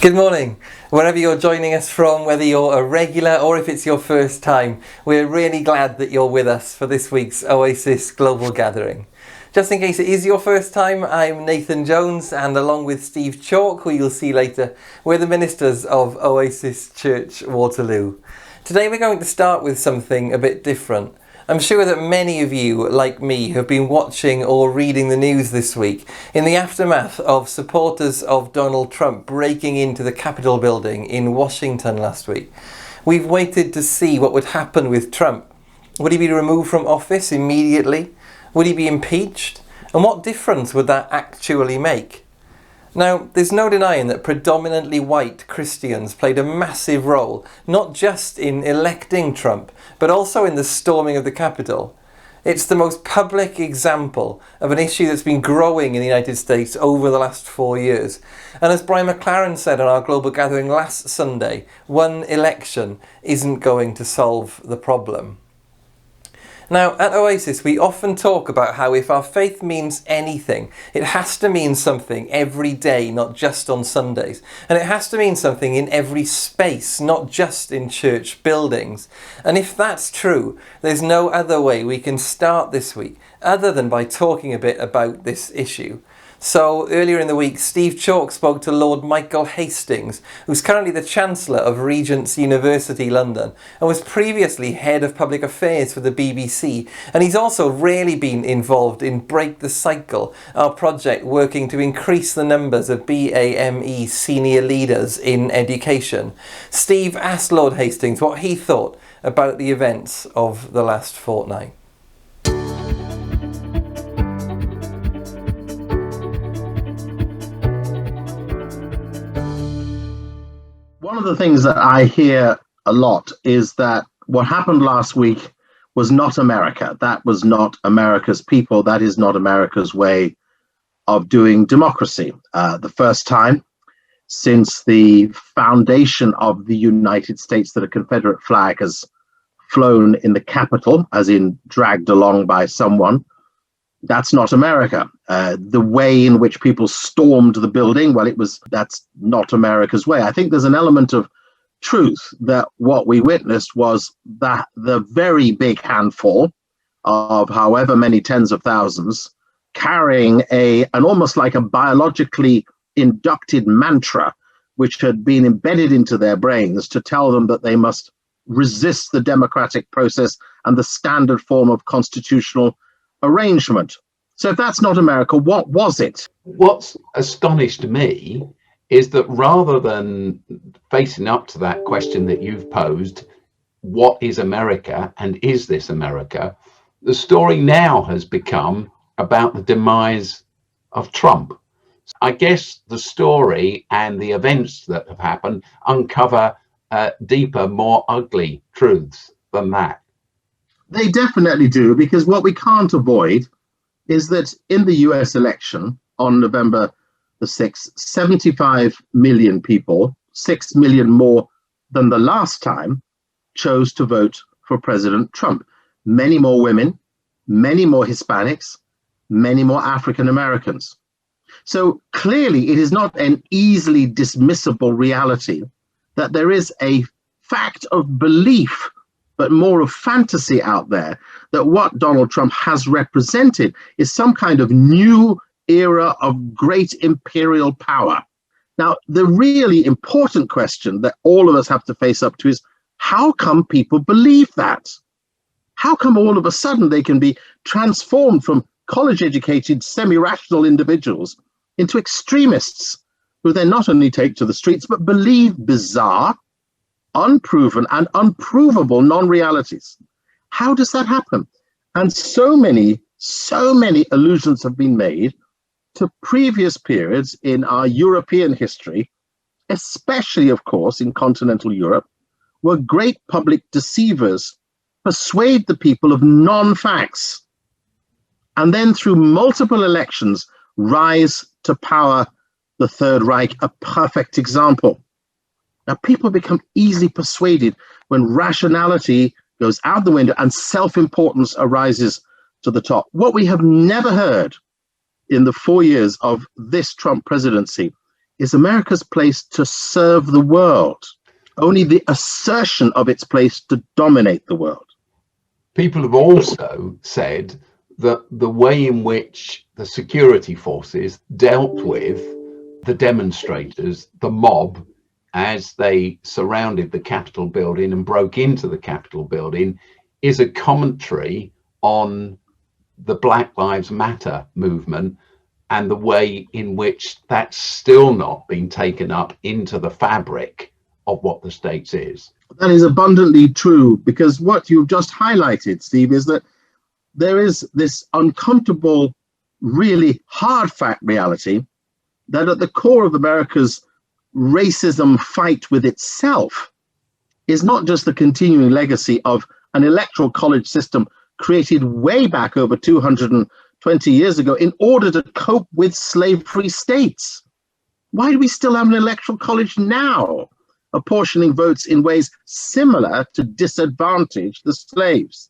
Good morning. Wherever you're joining us from, whether you're a regular or if it's your first time, we're really glad that you're with us for this week's Oasis Global Gathering. Just in case it is your first time, I'm Nathan Jones, and along with Steve Chalk, who you'll see later, we're the ministers of Oasis Church Waterloo. Today we're going to start with something a bit different. I'm sure that many of you, like me, have been watching or reading the news this week in the aftermath of supporters of Donald Trump breaking into the Capitol building in Washington last week. We've waited to see what would happen with Trump. Would he be removed from office immediately? Would he be impeached? And what difference would that actually make? Now, there's no denying that predominantly white Christians played a massive role, not just in electing Trump, but also in the storming of the Capitol. It's the most public example of an issue that's been growing in the United States over the last 4 years. And as Brian McLaren said on our global gathering last Sunday, one election isn't going to solve the problem. Now, at Oasis, we often talk about how if our faith means anything, it has to mean something every day, not just on Sundays. And it has to mean something in every space, not just in church buildings. And if that's true, there's no other way we can start this week other than by talking a bit about this issue. So earlier in the week, Steve Chalk spoke to Lord Michael Hastings, who's currently the Chancellor of Regent's University London and was previously Head of Public Affairs for the BBC. And he's also really been involved in Break the Cycle, our project working to increase the numbers of BAME senior leaders in education. Steve asked Lord Hastings what he thought about the events of the last fortnight. One of the things that I hear a lot is that what happened last week was not America. That was not America's people. That is not America's way of doing democracy. The first time since the foundation of the United States that a Confederate flag has flown in the Capitol, as in dragged along by someone. That's not America. The way in which people stormed the building, that's not America's way. I think there's an element of truth that what we witnessed was that the very big handful of however many tens of thousands carrying an almost like a biologically inducted mantra, which had been embedded into their brains to tell them that they must resist the democratic process and the standard form of constitutional arrangement. So if that's not America, what was it? What's astonished me is that rather than facing up to that question that you've posed, what is America and is this America, the story now has become about the demise of Trump. I guess the story and the events that have happened uncover deeper, more ugly truths than that. They definitely do, because what we can't avoid is that in the US election on November the 6th, 75 million people, 6 million more than the last time, chose to vote for President Trump. Many more women, many more Hispanics, many more African Americans. So clearly it is not an easily dismissible reality that there is a fact of belief, but more of fantasy out there, that what Donald Trump has represented is some kind of new era of great imperial power. Now, the really important question that all of us have to face up to is, how come people believe that? How come all of a sudden they can be transformed from college-educated, semi-rational individuals into extremists who then not only take to the streets, but believe bizarre, unproven and unprovable non-realities? How does that happen? And so many allusions have been made to previous periods in our European history, especially, of course, in continental Europe, where great public deceivers persuade the people of non-facts and then through multiple elections rise to power. The Third Reich, a perfect example. Now, people become easily persuaded when rationality goes out the window and self-importance arises to the top. What we have never heard in the 4 years of this Trump presidency is America's place to serve the world, only the assertion of its place to dominate the world. People have also said that the way in which the security forces dealt with the demonstrators, the mob, as they surrounded the Capitol building and broke into the Capitol building, is a commentary on the Black Lives Matter movement and the way in which that's still not been taken up into the fabric of what the States is. That is abundantly true, because what you've just highlighted, Steve, is that there is this uncomfortable, really hard fact reality that at the core of America's racism fight with itself is not just the continuing legacy of an electoral college system created way back over 220 years ago in order to cope with slave-free states. Why do we still have an electoral college now, apportioning votes in ways similar to disadvantage the slaves?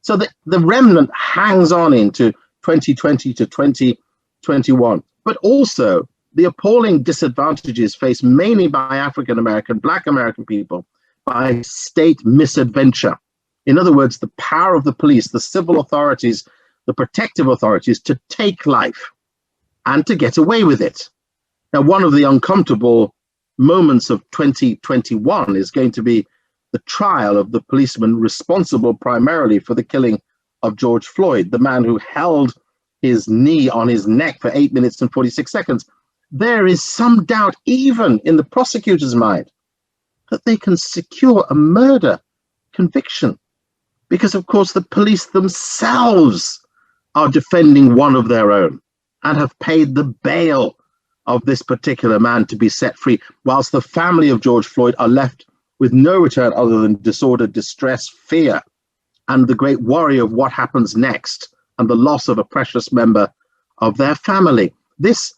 So that the remnant hangs on into 2020 to 2021, but also the appalling disadvantages faced mainly by African American, Black American people by state misadventure. In other words, the power of the police, the civil authorities, the protective authorities to take life and to get away with it. Now, one of the uncomfortable moments of 2021 is going to be the trial of the policeman responsible primarily for the killing of George Floyd, the man who held his knee on his neck for 8 minutes and 46 seconds. There is some doubt, even in the prosecutor's mind, that they can secure a murder conviction, because, of course, the police themselves are defending one of their own and have paid the bail of this particular man to be set free, whilst the family of George Floyd are left with no return other than disorder, distress, fear, and the great worry of what happens next and the loss of a precious member of their family. This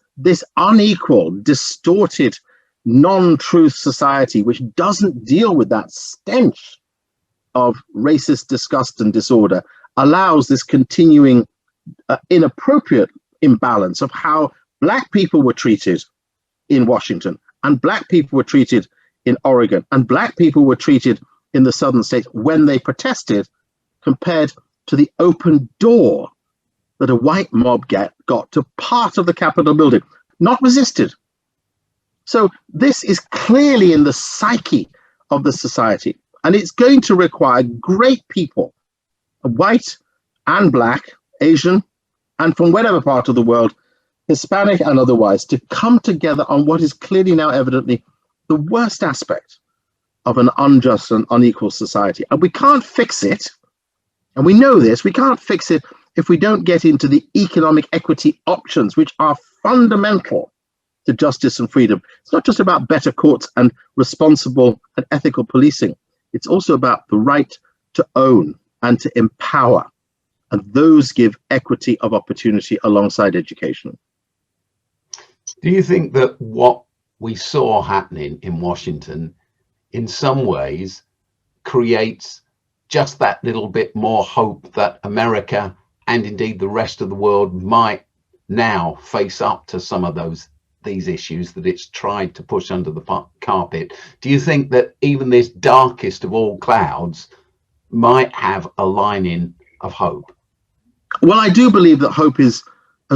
unequal, distorted, non-truth society, which doesn't deal with that stench of racist disgust and disorder, allows this continuing inappropriate imbalance of how Black people were treated in Washington, and Black people were treated in Oregon, and Black people were treated in the southern states when they protested, compared to the open door that a white mob got to part of the Capitol building, not resisted. So this is clearly in the psyche of the society, and it's going to require great people, white and Black, Asian, and from whatever part of the world, Hispanic and otherwise, to come together on what is clearly now evidently the worst aspect of an unjust and unequal society. And we can't fix it, and we know this, we can't fix it if we don't get into the economic equity options, which are fundamental to justice and freedom. It's not just about better courts and responsible and ethical policing. It's also about the right to own and to empower. And those give equity of opportunity alongside education. Do you think that what we saw happening in Washington in some ways creates just that little bit more hope that America and indeed the rest of the world might now face up to some of these issues that it's tried to push under the carpet? Do you think that even this darkest of all clouds might have a lining of hope? Well, I do believe that hope has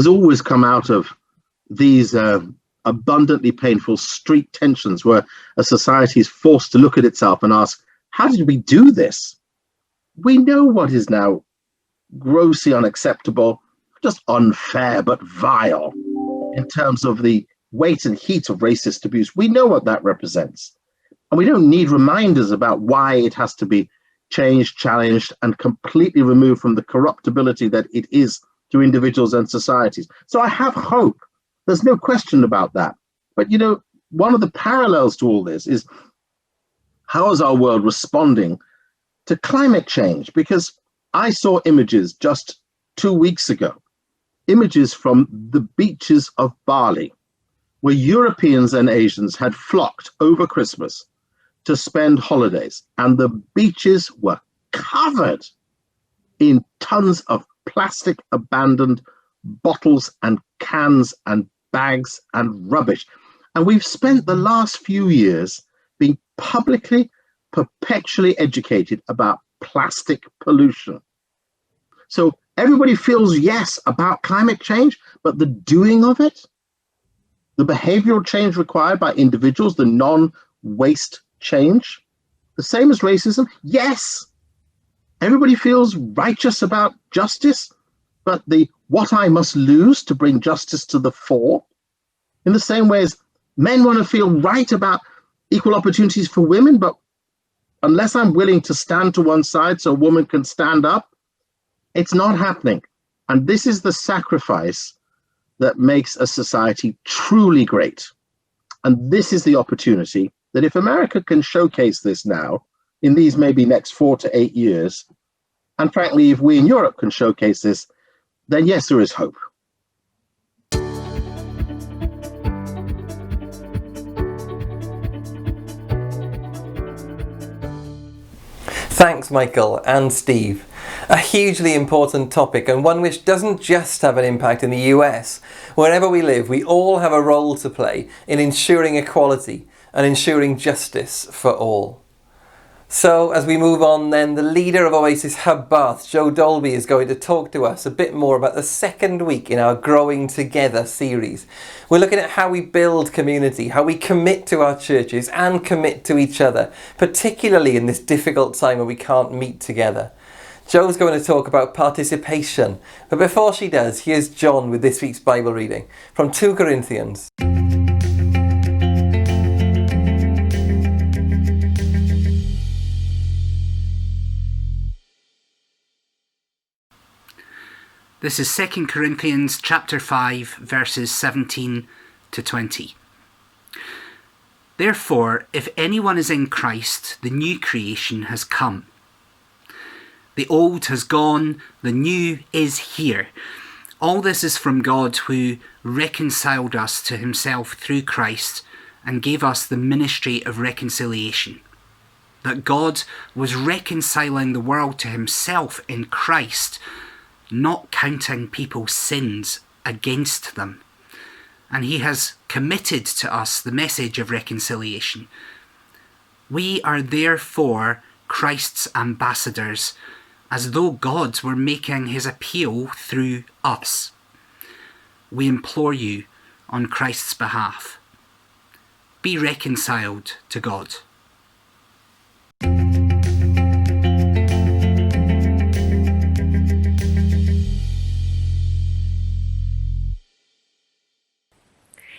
always come out of these abundantly painful street tensions where a society is forced to look at itself and ask, how did we do this? We know what is now grossly unacceptable, just unfair, but vile in terms of the weight and heat of racist abuse. We know what that represents. And we don't need reminders about why it has to be changed, challenged, and completely removed from the corruptibility that it is to individuals and societies. So I have hope. There's no question about that. But, you know, one of the parallels to all this is how is our world responding to climate change? Because I saw images just 2 weeks ago, images from the beaches of Bali, where Europeans and Asians had flocked over Christmas to spend holidays, and the beaches were covered in tons of plastic abandoned bottles and cans and bags and rubbish. And we've spent the last few years being publicly, perpetually educated about plastic pollution. So everybody feels yes about climate change, but the doing of it, the behavioral change required by individuals, the non-waste change, the same as racism, yes. Everybody feels righteous about justice, but the what I must lose to bring justice to the fore, in the same way as men want to feel right about equal opportunities for women, but unless I'm willing to stand to one side so a woman can stand up, it's not happening. And this is the sacrifice that makes a society truly great. And this is the opportunity that if America can showcase this now, in these maybe next 4 to 8 years, and frankly, if we in Europe can showcase this, then yes, there is hope. Thanks, Michael and Steve. A hugely important topic, and one which doesn't just have an impact in the US. Wherever we live, we all have a role to play in ensuring equality and ensuring justice for all. So, as we move on then, the leader of Oasis Hub Bath, Jo Dolby, is going to talk to us a bit more about the second week in our Growing Together series. We're looking at how we build community, how we commit to our churches and commit to each other, particularly in this difficult time where we can't meet together. Jo's going to talk about participation, but before she does, here's John with this week's Bible reading from 2 Corinthians. This is 2 Corinthians chapter 5, verses 17 to 20. Therefore, if anyone is in Christ, the new creation has come. The old has gone, the new is here. All this is from God, who reconciled us to himself through Christ and gave us the ministry of reconciliation. That God was reconciling the world to himself in Christ, not counting people's sins against them. And he has committed to us the message of reconciliation. We are therefore Christ's ambassadors, as though God were making his appeal through us. We implore you on Christ's behalf. Be reconciled to God.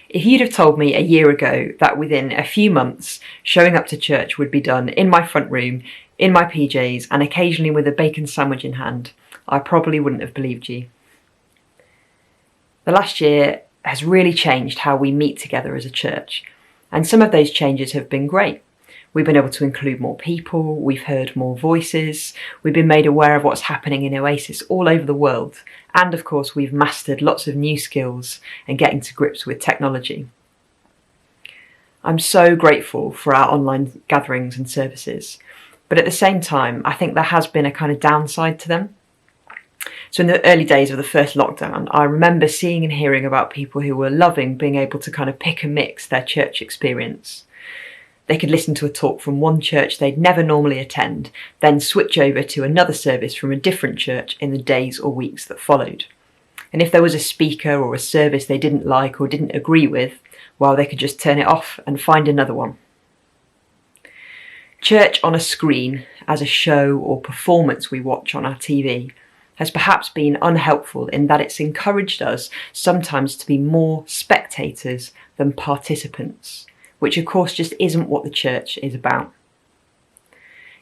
If you'd have told me a year ago that within a few months showing up to church would be done in my front room, in my PJs, and occasionally with a bacon sandwich in hand, I probably wouldn't have believed you. The last year has really changed how we meet together as a church, and some of those changes have been great. We've been able to include more people, we've heard more voices, we've been made aware of what's happening in Oasis all over the world, and of course we've mastered lots of new skills and getting to grips with technology. I'm so grateful for our online gatherings and services, but at the same time I think there has been a kind of downside to them. So in the early days of the first lockdown, I remember seeing and hearing about people who were loving being able to kind of pick and mix their church experience. They could listen to a talk from one church they'd never normally attend, then switch over to another service from a different church in the days or weeks that followed. And if there was a speaker or a service they didn't like or didn't agree with, well, they could just turn it off and find another one. Church on a screen, as a show or performance we watch on our TV, has perhaps been unhelpful in that it's encouraged us sometimes to be more spectators than participants, which of course just isn't what the church is about.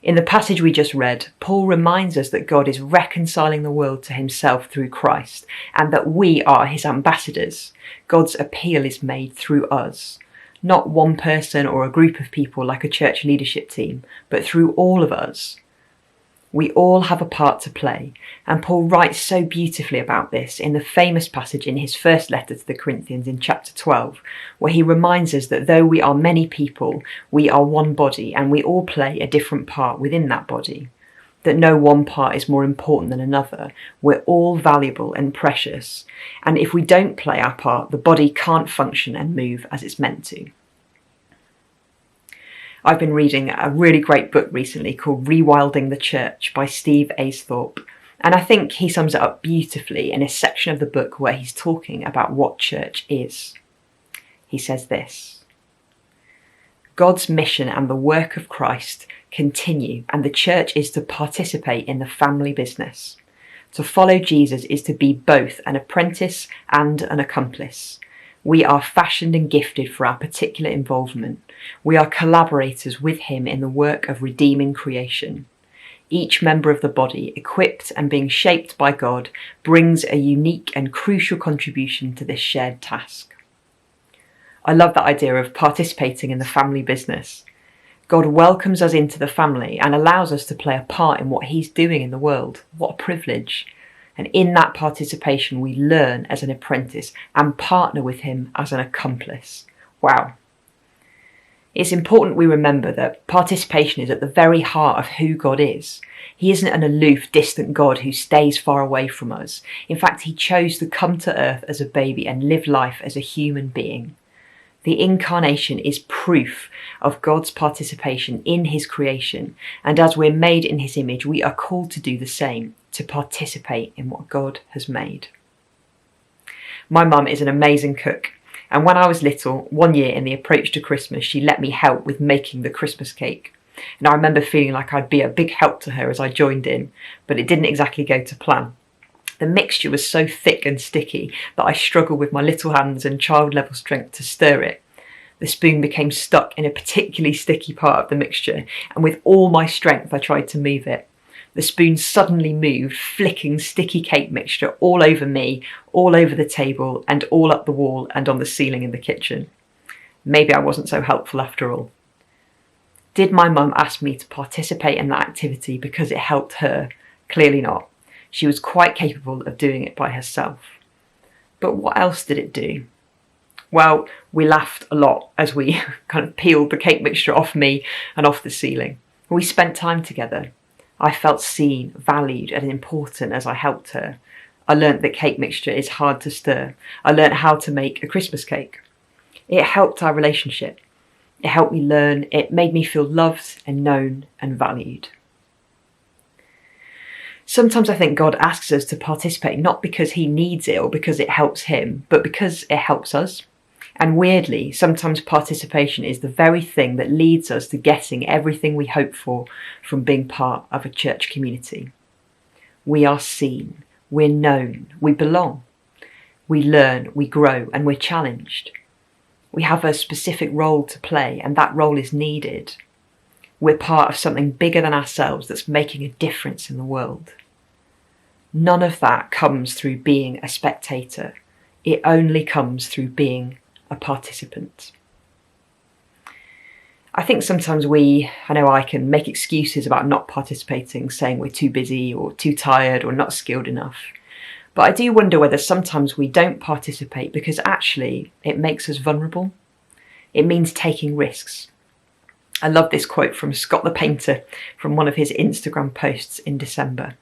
In the passage we just read, Paul reminds us that God is reconciling the world to himself through Christ, and that we are his ambassadors. God's appeal is made through us, not one person or a group of people like a church leadership team, but through all of us. We all have a part to play, and Paul writes so beautifully about this in the famous passage in his first letter to the Corinthians in chapter 12, where he reminds us that though we are many people, we are one body, and we all play a different part within that body. that no one part is more important than another. We're all valuable and precious, and if we don't play our part, the body can't function and move as it's meant to. I've been reading a really great book recently called Rewilding the Church by Steve Aisthorpe, and I think he sums it up beautifully in a section of the book where he's talking about what church is. He says this: God's mission and the work of Christ continue, and the church is to participate in the family business. To follow Jesus is to be both an apprentice and an accomplice. We are fashioned and gifted for our particular involvement. We are collaborators with him in the work of redeeming creation. Each member of the body, equipped and being shaped by God, brings a unique and crucial contribution to this shared task. I love that idea of participating in the family business. God welcomes us into the family and allows us to play a part in what he's doing in the world. What a privilege. And in that participation, we learn as an apprentice and partner with him as an accomplice. Wow. It's important we remember that participation is at the very heart of who God is. He isn't an aloof, distant God who stays far away from us. In fact, he chose to come to earth as a baby and live life as a human being. The incarnation is proof of God's participation in his creation, and as we're made in his image, we are called to do the same, to participate in what God has made. My mum is an amazing cook, and when I was little, one year in the approach to Christmas, she let me help with making the Christmas cake. And I remember feeling like I'd be a big help to her as I joined in, but it didn't exactly go to plan. The mixture was so thick and sticky that I struggled with my little hands and child-level strength to stir it. The spoon became stuck in a particularly sticky part of the mixture, and with all my strength I tried to move it. The spoon suddenly moved, flicking sticky cake mixture all over me, all over the table, and all up the wall and on the ceiling in the kitchen. Maybe I wasn't so helpful after all. Did my mum ask me to participate in that activity because it helped her? Clearly not. She was quite capable of doing it by herself. But what else did it do? Well, we laughed a lot as we kind of peeled the cake mixture off me and off the ceiling. We spent time together. I felt seen, valued, and important as I helped her. I learnt that cake mixture is hard to stir. I learnt how to make a Christmas cake. It helped our relationship. It helped me learn. It made me feel loved and known and valued. Sometimes I think God asks us to participate not because he needs it or because it helps him, but because it helps us. And weirdly, sometimes participation is the very thing that leads us to getting everything we hope for from being part of a church community. We are seen, we're known, we belong. We learn, we grow, and we're challenged. We have a specific role to play, and that role is needed. We're part of something bigger than ourselves that's making a difference in the world. None of that comes through being a spectator. It only comes through being a participant. I think sometimes I can make excuses about not participating, saying we're too busy or too tired or not skilled enough. But I do wonder whether sometimes we don't participate because actually it makes us vulnerable. It means taking risks. I love this quote from Scott the Painter from one of his Instagram posts in December.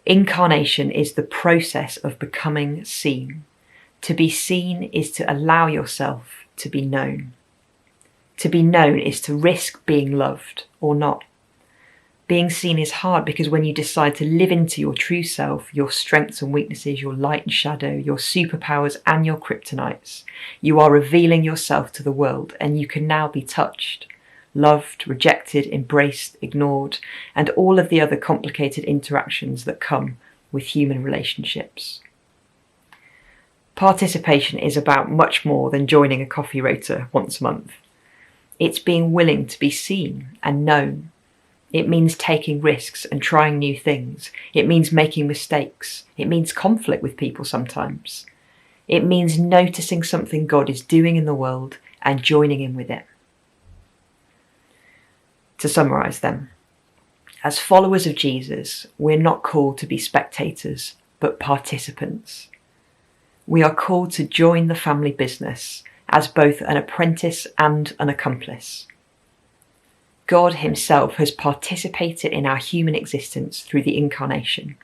Incarnation is the process of becoming seen. To be seen is to allow yourself to be known. To be known is to risk being loved or not. Being seen is hard because when you decide to live into your true self, your strengths and weaknesses, your light and shadow, your superpowers and your kryptonites, you are revealing yourself to the world and you can now be touched, loved, rejected, embraced, ignored, and all of the other complicated interactions that come with human relationships. Participation is about much more than joining a coffee rota once a month. It's being willing to be seen and known. It means taking risks and trying new things. It means making mistakes. It means conflict with people sometimes. It means noticing something God is doing in the world and joining in with it. To summarise then, as followers of Jesus, we're not called to be spectators, but participants. We are called to join the family business as both an apprentice and an accomplice. God himself has participated in our human existence through the incarnation.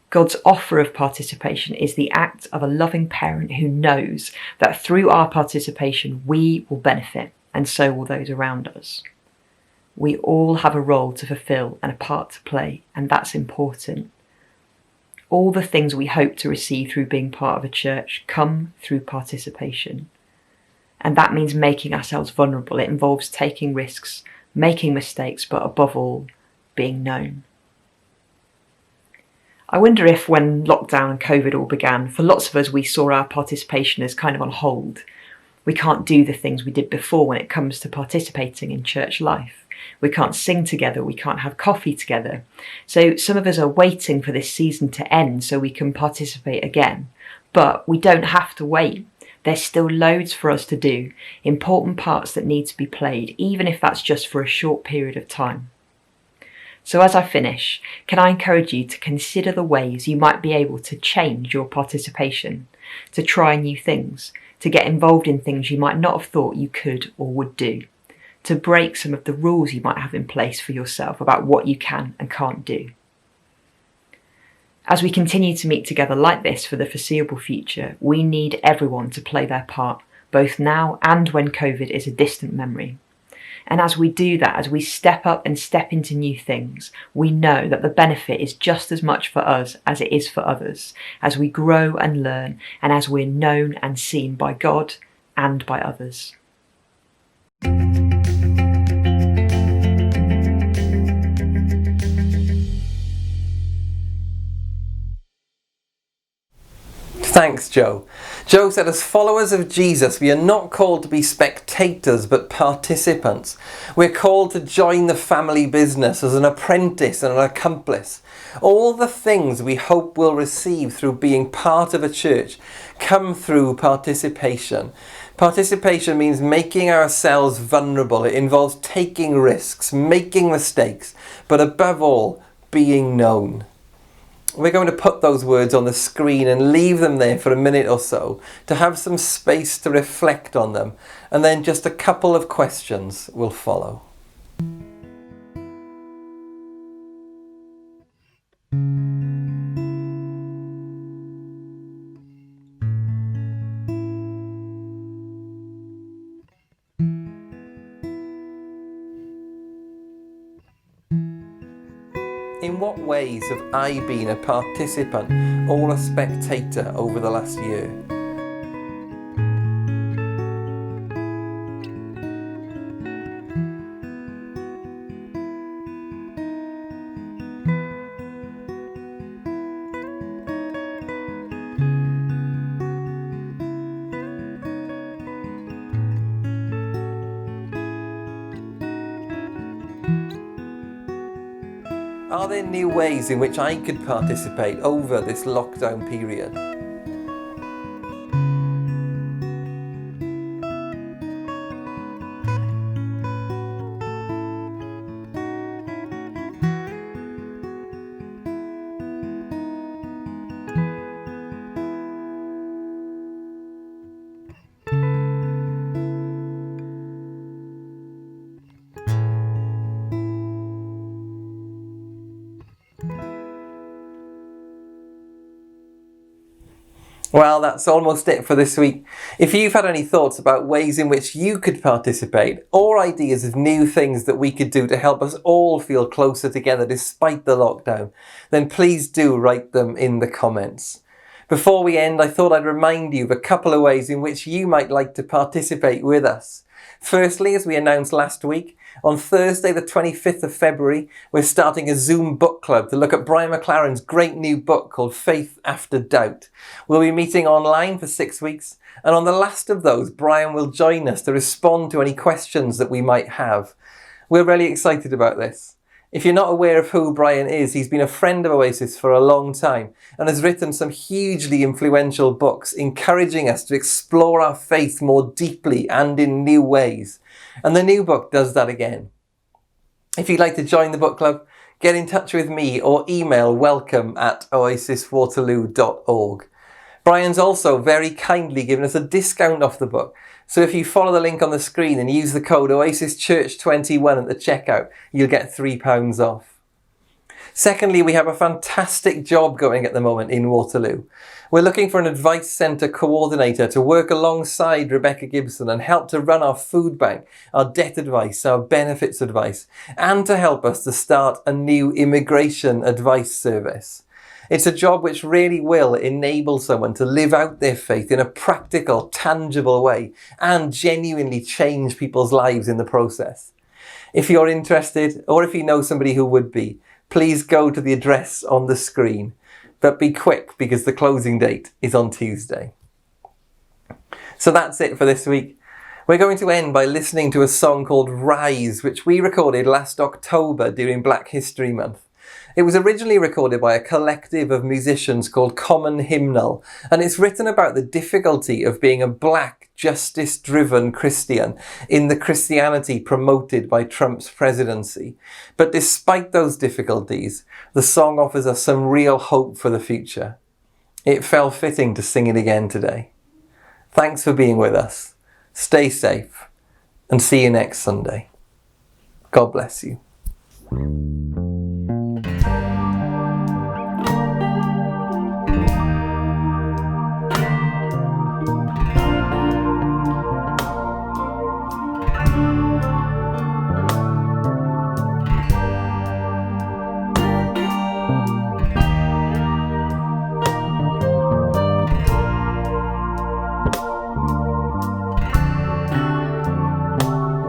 God's offer of participation is the act of a loving parent who knows that through our participation we will benefit, and so will those around us. We all have a role to fulfill and a part to play, and that's important. All the things we hope to receive through being part of a church come through participation. And that means making ourselves vulnerable. It involves taking risks, making mistakes, but above all, being known. I wonder if when lockdown and COVID all began, for lots of us, we saw our participation as kind of on hold. We can't do the things we did before when it comes to participating in church life. We can't sing together, we can't have coffee together. So some of us are waiting for this season to end so we can participate again. But we don't have to wait. There's still loads for us to do, important parts that need to be played, even if that's just for a short period of time. So as I finish, can I encourage you to consider the ways you might be able to change your participation, to try new things, to get involved in things you might not have thought you could or would do, to break some of the rules you might have in place for yourself about what you can and can't do. As we continue to meet together like this for the foreseeable future, we need everyone to play their part, both now and when COVID is a distant memory. And as we do that, as we step up and step into new things, we know that the benefit is just as much for us as it is for others, as we grow and learn, and as we're known and seen by God and by others. Thanks, Jo. Jo said, as followers of Jesus, we are not called to be spectators, but participants. We're called to join the family business as an apprentice and an accomplice. All the things we hope we'll receive through being part of a church come through participation. Participation means making ourselves vulnerable. It involves taking risks, making mistakes, but above all, being known. We're going to put those words on the screen and leave them there for a minute or so to have some space to reflect on them, and then just a couple of questions will follow. In what ways have I been a participant or a spectator over the last year? Are there new ways in which I could participate over this lockdown period? Well, that's almost it for this week. If you've had any thoughts about ways in which you could participate, or ideas of new things that we could do to help us all feel closer together despite the lockdown, then please do write them in the comments. Before we end, I thought I'd remind you of a couple of ways in which you might like to participate with us. Firstly, as we announced last week, on Thursday the 25th of February, we're starting a Zoom book club to look at Brian McLaren's great new book called Faith After Doubt. We'll be meeting online for 6 weeks, and on the last of those, Brian will join us to respond to any questions that we might have. We're really excited about this. If you're not aware of who Brian is, he's been a friend of Oasis for a long time and has written some hugely influential books encouraging us to explore our faith more deeply and in new ways. And the new book does that again. If you'd like to join the book club, get in touch with me or email welcome@oasiswaterloo.org. Brian's also very kindly given us a discount off the book. So if you follow the link on the screen and use the code OasisChurch21 at the checkout, you'll get £3 off. Secondly, we have a fantastic job going at the moment in Waterloo. We're looking for an advice centre coordinator to work alongside Rebecca Gibson and help to run our food bank, our debt advice, our benefits advice, and to help us to start a new immigration advice service. It's a job which really will enable someone to live out their faith in a practical, tangible way and genuinely change people's lives in the process. If you're interested, or if you know somebody who would be, please go to the address on the screen. But be quick because the closing date is on Tuesday. So that's it for this week. We're going to end by listening to a song called Rise, which we recorded last October during Black History Month. It was originally recorded by a collective of musicians called Common Hymnal, and it's written about the difficulty of being a black, justice-driven Christian in the Christianity promoted by Trump's presidency. But despite those difficulties, the song offers us some real hope for the future. It felt fitting to sing it again today. Thanks for being with us. Stay safe, and see you next Sunday. God bless you.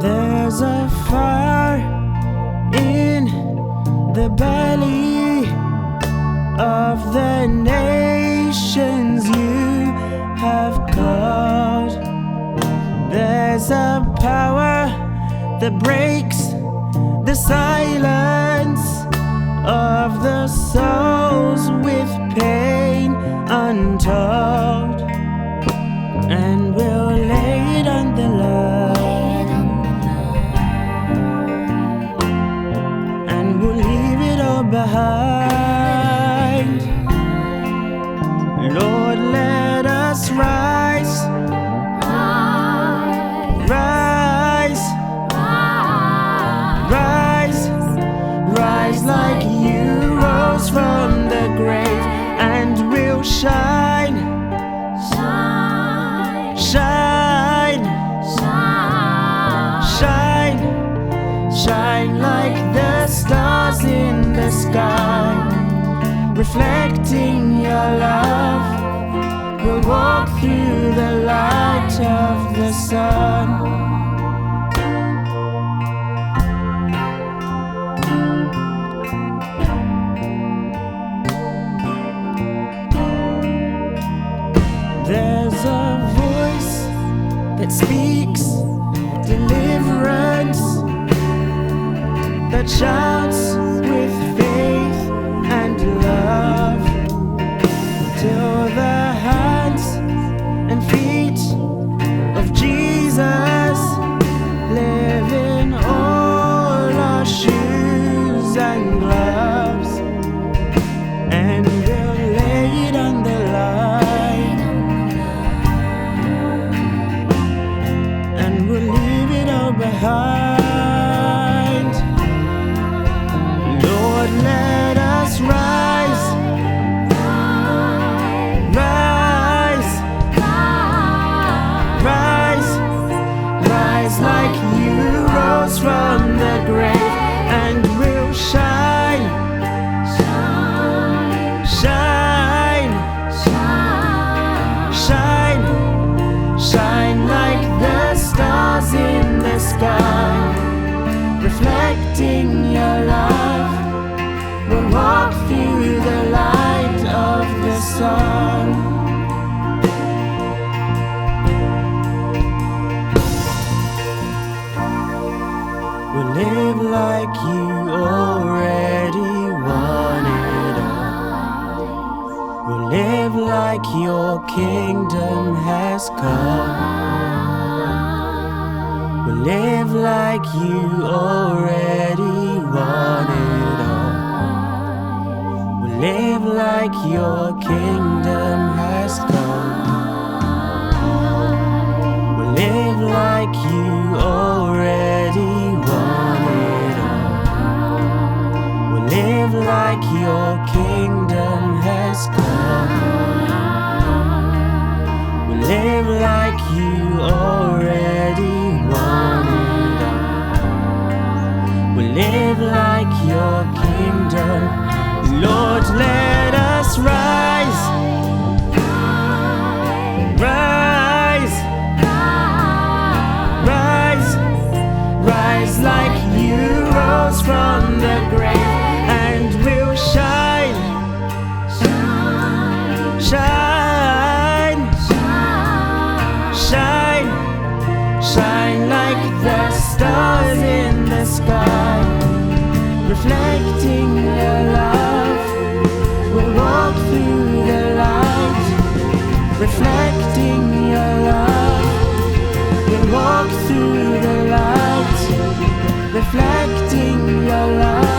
There's a fire in the belly of the nations you have called. There's a power that breaks the silence of the souls with pain untold, and we'll lay it on the line. Behind, Lord, let us rise, rise, rise, rise like you rose from the grave, and we'll shine, shine, shine, shine, shine like the stars in the sky, reflecting your love. We'll walk through the light of the sun. There's a voice that speaks deliverance, that shouts with faith and love, till the hands and feet of Jesus live in all our shoes and gloves, and we'll lay it on the line, and we'll leave it all behind. Let us rise, rise, rise, rise like you rose from the grave, and we'll shine, shine, shine, shine like the stars in the sky, reflecting your love. We'll walk through the light of the sun. We'll live like you already won it all. We'll live like your kingdom has come. We'll live like you already won it all. Live like your kingdom has come. live like you already wanted us. We'll live like your kingdom. Lord, let us rise. Rise. Rise. Rise like you rose from the grave, and we'll shine. Shine. Shine. Shine like the stars in the sky, reflecting your love. We'll walk through the light, reflecting your love. We'll walk through the light, reflecting your love.